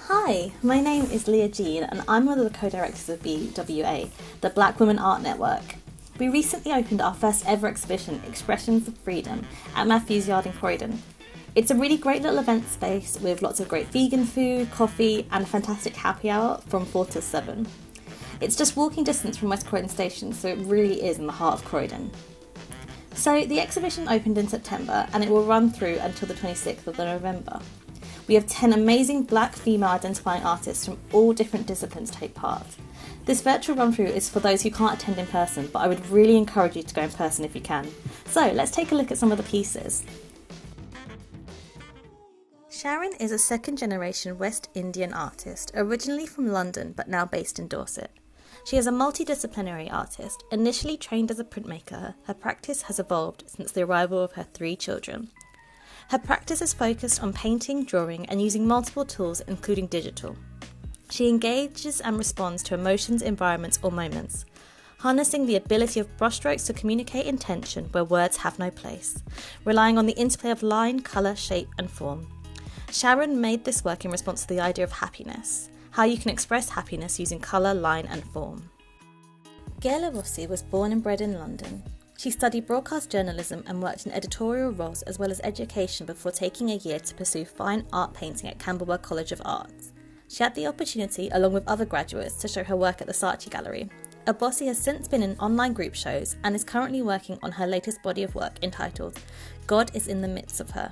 Hi, my name is Leah Jeanne and I'm one of the co-directors of BWA, the Black Women Art Network. We recently opened our first ever exhibition, Expressions of Freedom, at Matthews Yard in Croydon. It's a really great little event space with lots of great vegan food, coffee and a fantastic happy hour from 4 till 7. It's just walking distance from West Croydon Station, so it really is in the heart of Croydon. So the exhibition opened in September and it will run through until the 26th of November. We have 10 amazing black female identifying artists from all different disciplines take part. This virtual run through is for those who can't attend in person, but I would really encourage you to go in person if you can. So let's take a look at some of the pieces. Sharon is a second generation West Indian artist, originally from London but now based in Dorset. She is a multidisciplinary artist. Initially trained as a printmaker, her practice has evolved since the arrival of her 3 children. Her practice is focused on painting, drawing, and using multiple tools, including digital. She engages and responds to emotions, environments, or moments, harnessing the ability of brushstrokes to communicate intention where words have no place, relying on the interplay of line, colour, shape, and form. Sharon made this work in response to the idea of happiness, how you can express happiness using colour, line, and form. Gayle Ebose was born and bred in London. She studied broadcast journalism and worked in editorial roles as well as education before taking a year to pursue fine art painting at Camberwell College of Arts. She had the opportunity, along with other graduates, to show her work at the Philautia Gallery. Ebose has since been in online group shows and is currently working on her latest body of work entitled God is in the Midst of Her.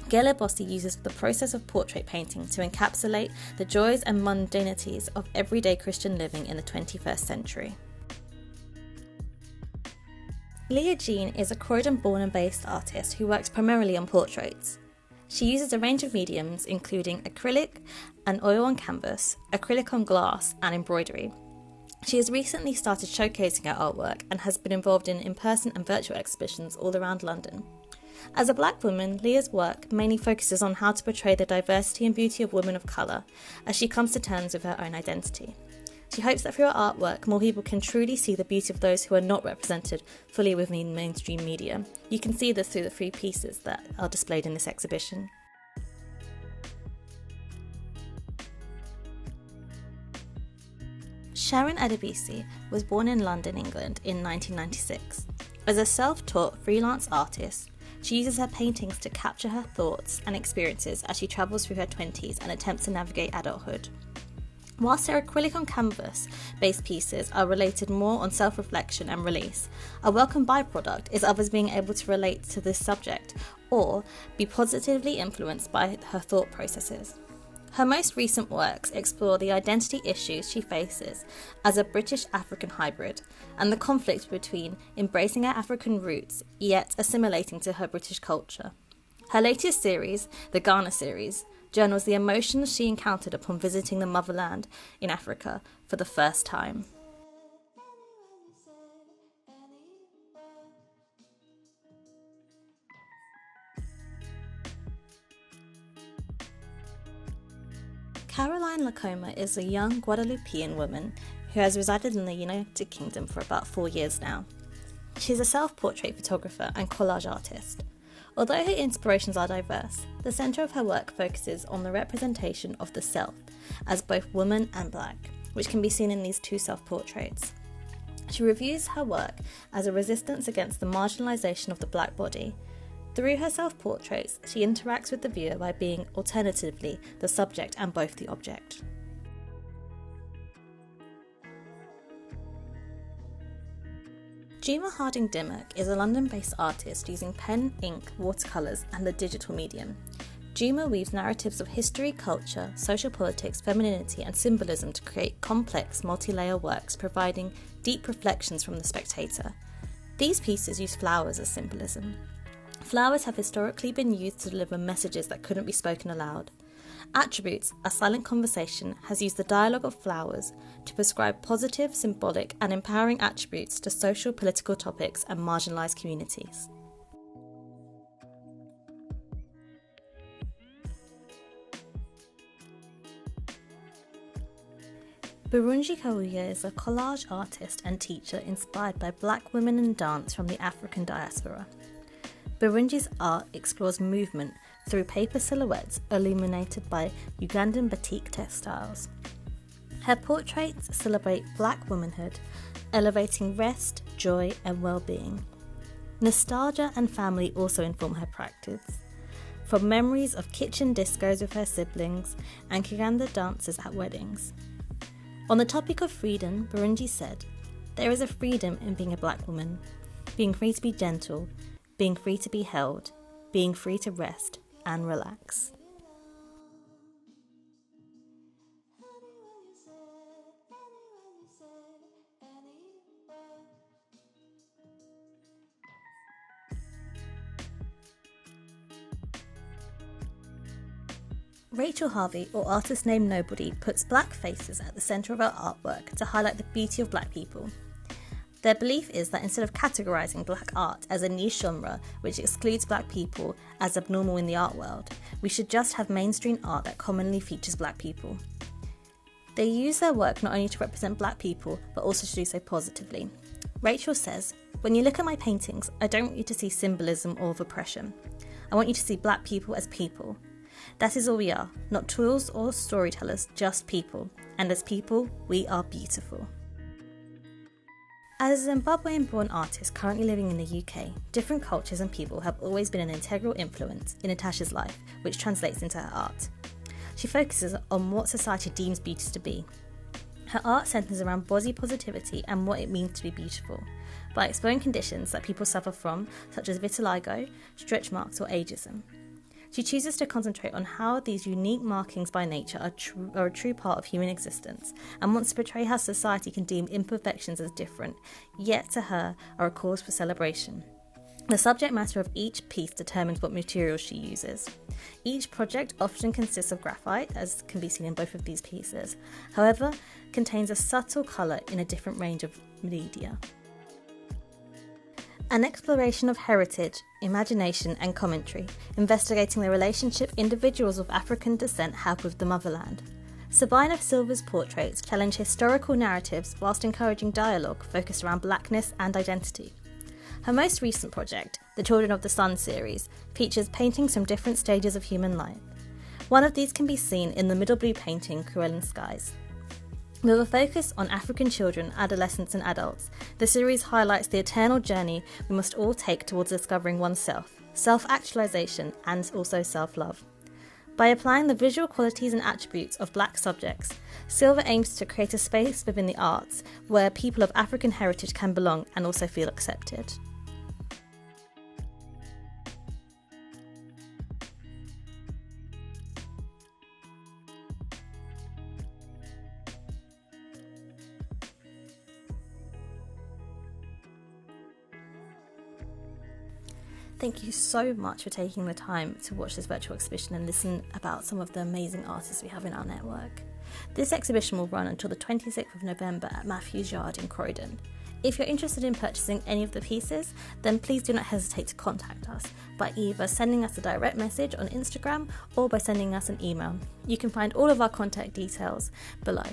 Gayle Ebose uses the process of portrait painting to encapsulate the joys and mundanities of everyday Christian living in the 21st century. Leah Jeanne is a Croydon-born and based artist who works primarily on portraits. She uses a range of mediums including acrylic and oil on canvas, acrylic on glass and embroidery. She has recently started showcasing her artwork and has been involved in in-person and virtual exhibitions all around London. As a black woman, Leah's work mainly focuses on how to portray the diversity and beauty of women of colour as she comes to terms with her own identity. She hopes that through her artwork, more people can truly see the beauty of those who are not represented fully within mainstream media. You can see this through the 3 pieces that are displayed in this exhibition. Sharon Adebisi was born in London, England in 1996. As a self-taught freelance artist, she uses her paintings to capture her thoughts and experiences as she travels through her 20s and attempts to navigate adulthood. Whilst her acrylic on canvas-based pieces are related more on self-reflection and release, a welcome byproduct is others being able to relate to this subject or be positively influenced by her thought processes. Her most recent works explore the identity issues she faces as a British-African hybrid and the conflict between embracing her African roots yet assimilating to her British culture. Her latest series, the Ghana series, journals the emotions she encountered upon visiting the motherland in Africa for the first time. Caroline Lacoma is a young Guadeloupean woman who has resided in the United Kingdom for about 4 years now. She is a self-portrait photographer and collage artist. Although her inspirations are diverse, the centre of her work focuses on the representation of the self as both woman and black, which can be seen in these 2 self-portraits. She reviews her work as a resistance against the marginalisation of the black body. Through her self-portraits, she interacts with the viewer by being alternatively the subject and both the object. Juma Harding-Dimmock is a London-based artist using pen, ink, watercolours and the digital medium. Juma weaves narratives of history, culture, social politics, femininity and symbolism to create complex, multi-layer works providing deep reflections from the spectator. These pieces use flowers as symbolism. Flowers have historically been used to deliver messages that couldn't be spoken aloud. Attributes, a silent conversation, has used the dialogue of flowers to prescribe positive, symbolic and empowering attributes to social, political topics and marginalised communities. Burunji Kawuya is a collage artist and teacher inspired by black women in dance from the African diaspora. Burunji's art explores movement through paper silhouettes illuminated by Ugandan batik textiles. Her portraits celebrate Black womanhood, elevating rest, joy and well-being. Nostalgia and family also inform her practice, from memories of kitchen discos with her siblings and Kiganda dances at weddings. On the topic of freedom, Burunji said, "There is a freedom in being a Black woman, being free to be gentle, being free to be held, being free to rest and relax." Rachel Harvey, or artist named Nobody, puts Black faces at the centre of her artwork to highlight the beauty of Black people. Their belief is that instead of categorising Black art as a niche genre which excludes Black people as abnormal in the art world, we should just have mainstream art that commonly features Black people. They use their work not only to represent Black people, but also to do so positively. Rachel says, "When you look at my paintings, I don't want you to see symbolism or of oppression. I want you to see Black people as people. That is all we are, not tools or storytellers, just people. And as people, we are beautiful." As a Zimbabwean-born artist currently living in the UK, different cultures and people have always been an integral influence in Natasha's life, which translates into her art. She focuses on what society deems beauty to be. Her art centres around body positivity and what it means to be beautiful, by exploring conditions that people suffer from, such as vitiligo, stretch marks or ageism. She chooses to concentrate on how these unique markings by nature are a true part of human existence, and wants to portray how society can deem imperfections as different, yet to her are a cause for celebration. The subject matter of each piece determines what materials she uses. Each project often consists of graphite, as can be seen in both of these pieces, however, contains a subtle colour in a different range of media. An exploration of heritage, imagination and commentary, investigating the relationship individuals of African descent have with the motherland. Sabina Silver's portraits challenge historical narratives whilst encouraging dialogue focused around Blackness and identity. Her most recent project, the Children of the Sun series, features paintings from different stages of human life. One of these can be seen in the middle blue painting, Cruel Skies. With a focus on African children, adolescents and adults, the series highlights the eternal journey we must all take towards discovering oneself, self-actualization and also self-love. By applying the visual qualities and attributes of Black subjects, Silver aims to create a space within the arts where people of African heritage can belong and also feel accepted. Thank you so much for taking the time to watch this virtual exhibition and listen about some of the amazing artists we have in our network. This exhibition will run until the 26th of November at Matthews Yard in Croydon. If you're interested in purchasing any of the pieces, then please do not hesitate to contact us by either sending us a direct message on Instagram or by sending us an email. You can find all of our contact details below.